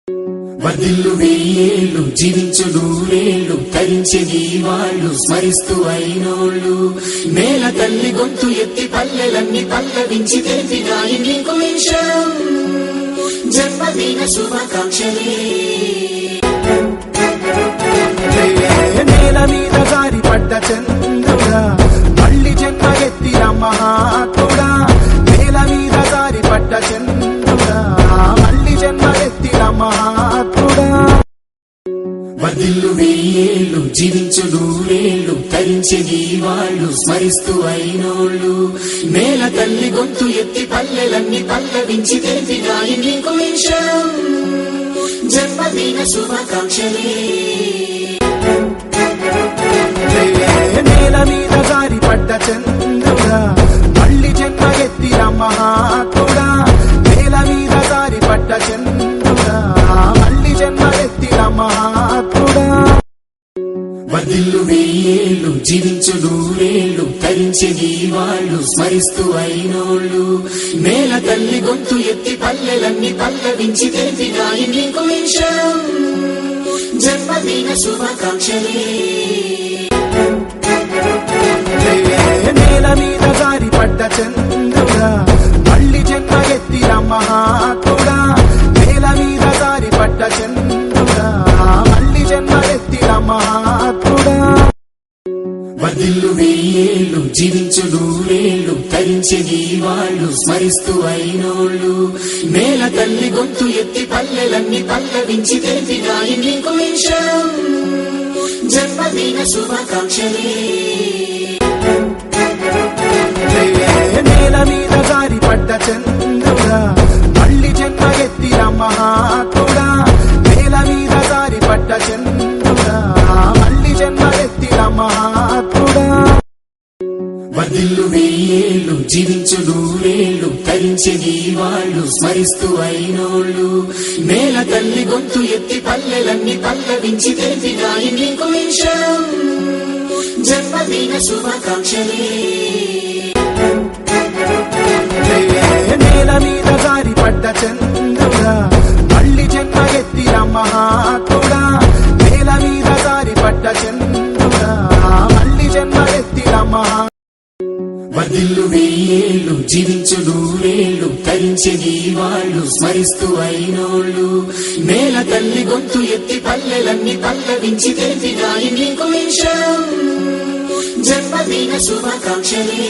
వర్ధిల్లు వెయ్యేళ్ళు జీవించు నూరేళ్ళు తరించే నీ వాళ్ళు స్మరిస్తూ అయినోళ్ళు నేల తల్లి గొంతు ఎత్తి పల్లెలన్నీ పల్లవించి తెలిపినాయి నీకు విషయం జన్మదిన శుభాకాంక్షలే నేల మీద జారి పడ్డ చంద్రుడా మళ్ళీ జన్మ ఎత్తిన మహాత్ముడా నేల మీద జారి పడ్డ చంద్రుడా మళ్ళీ జన్మ ఎత్తిన మహాత్ముడా వర్ధిల్లు వెయ్యేళ్ళు జీవించు నూరేళ్ళు తరించే నీ వాళ్ళు స్మరిస్తూ అయినోళ్ళు నేల తల్లి గొంతు ఎత్తి పల్లెలన్నీ పల్లవించి తెలిపినాయి నీకు విషయం జన్మదిన శుభాకాంక్షలే నేల మీద జారి పడ్డ చంద్రుడా మళ్ళీ జన్మ ఎత్తిన మహాత్ముడా నేల మీద జారి పడ్డ చంద్రుడా మళ్ళీ జన్మ ఎత్తిన మహాత్ముడా వర్ధిల్లు వెయ్యేళ్ళు జీవించు నూరేళ్ళు తరించే నీ వాళ్ళు స్మరిస్తూ అయినోళ్ళు నేల తల్లి గొంతు ఎత్తి పల్లెలన్నీ పల్లవించి తెలిపినాయి నీకు విషయం జన్మదిన శుభాకాంక్షలే నేల మీద జారి పడ్డ చంద్రుడా మళ్ళీ జన్మ ఎత్తిన మహాత్ముడా నేల మీద జారి పడ్డ చంద్రుడా మళ్ళీ జన్మ ఎత్తిన మహాత్ముడా వర్ధిల్లు వెయ్యేళ్ళు జీవించు నూరేళ్ళు తరించే నీ వాళ్ళు స్మరిస్తూ అయినోళ్ళు నేల తల్లి గొంతు ఎత్తి పల్లెలన్నీ పల్లవించి తెలిపినాయి నీకు విషయం జన్మదిన శుభాకాంక్షలే నేల మీద జారి పడ్డ చంద్రుడా మళ్ళీ జన్మ ఎత్తిన మహాత్ముడా నేల మీద జారి పడ్డ చంద్రుడా మళ్ళీ జన్మ ఎత్తిన మహాత్ముడా వర్ధిల్లు వెయ్యేళ్ళు జీవించు నూరేళ్ళు తరించే నీ వాళ్ళు స్మరిస్తూ అయినోళ్ళు నేల తల్లి గొంతు ఎత్తి పల్లెలన్నీ పల్లవించి తెలిపినాయి నీకు విషయం జన్మదిన శుభాకాంక్షలే నేల మీద జారి పడ్డ చంద్రుడా మళ్ళీ జన్మ ఎత్తిన మహాత్ముడా నేల మీద జారి పడ్డ చంద్రుడా మళ్ళీ జన్మ ఎత్తిన మహా వర్ధిల్లు వెయ్యేళ్ళు జీవించు నూరేళ్ళు తరించే నీ వాళ్ళు స్మరిస్తూ అయినోళ్ళు నేల తల్లి గొంతు ఎత్తి పల్లెలన్నీ పల్లవించి తెలిపినాయి నీకు విషయం జన్మదిన శుభాకాంక్షలే